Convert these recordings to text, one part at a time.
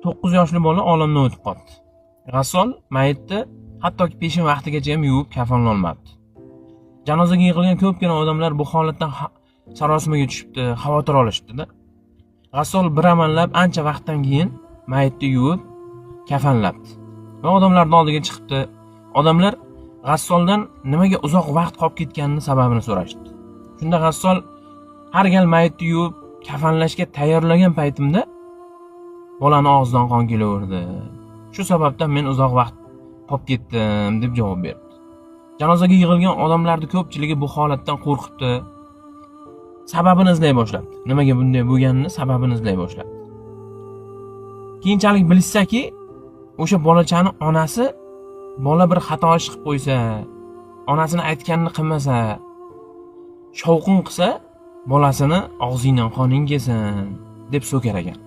9 yoshli bola olamdan o'tib qoldi. G'assol mayitni hattoki peshin vaqtigacha ham yuvib kafanlolmabdi. Janozaga yig'ilgan ko'pgina odamlar bu holatdan sarosimaga tushibdi, xavotir olishdi-da. G'assol bir amallab ancha vaqtdan keyin mayitni yuvib kafanlabdi va odamlarning oldiga chiqibdi. Odamlar G'assoldan nimaga uzoq vaqt qolib ketganini sababini so'rashdi. Shunda G'assol har gal mayitni yuvib kafanlashga tayyorlagan paytimda bolani og'zidan qon kelaverdi. Shu sababdan men uzoq vaqt qolib ketdim deb javob berdi. Janozaga yig'ilgan odamlarning ko'pchiligi bu holatdan qo'rqibdi. Sababini izlay boshladi. Nimaga bunday bo'lganini sababini izlay boshladi. Keyinchalik bilishsaki, o'sha bolachani onasi bola bir xato ish qilib qo'ysa, onasini aytganini qilmasa, shovqin qilsa, bolasini og'zingdan qoning kelsin deb so'kar ekan.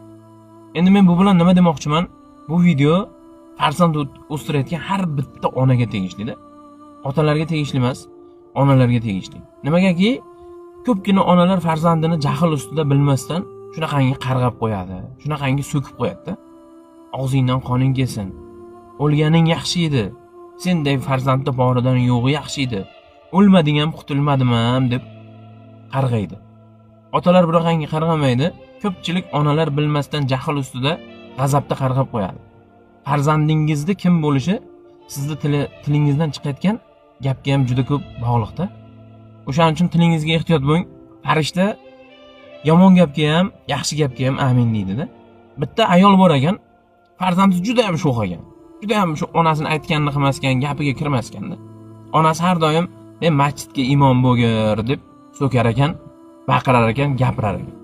Endi men bu bilan nima demoqchiman? Bu video farzand o'stirayotgan har bitta onaga tegishli-da. Otalarga tegishli emas, onalarga tegishli. Nimagaki, ko'pgina onalar farzandini jahl ustida bilmasdan shunaqangi qarg'ab qo'yadi, shunaqangi so'kib qo'yadi-da. Og'zingdan qoning kelsin. O'lganing yaxshi edi. Senday farzandni boridan yo'g'i yaxshi edi. O'lmading ham, qutulmadim ham deb qarg'aydi. Otalar bunaqangi qarg'amaydi. Ko'pchilik onalar bilmasdan jahl ustida g'azabda qarg'ab qo'yadi. Farzandingizni kim bo'lishi sizni tilingizdan chiqayotgan gapga ham juda ko'p bog'liqda. O'shaning uchun tilingizga ehtiyot bo'ling. Farishta yomon gapga ham, yaxshi gapga ham amin deydi-da. Bitta ayol bor ekan, farzandi juda ham sho'x ekan. Juda ham shu onasini aytganini qilmaskan, gapiga kirmasganda. Onasi har doim "Men masjidga imom bo'lgir" deb so'kar ekan, baqirar ekan, gapirar ekan.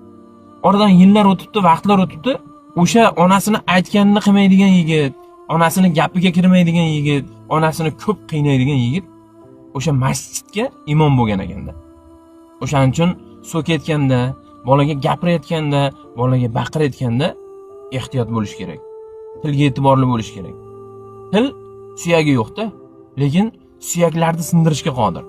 Oradan yillar o'tibdi, vaqtlar o'tibdi. O'sha onasini aytganini qilmaydigan yigit, onasini gapiga kirmaydigan yigit, onasini ko'p qiynaydigan yigit o'sha masjidga imom bo'lgan ekanda. O'shaning uchun so'kayotganda, bolaga gapirayotganda, bolaga baqirayotganda ehtiyot bo'lish kerak. Tilga e'tiborli bo'lish kerak. Til suyagi yo'q-da, lekin suyaklarni sindirishga qodir.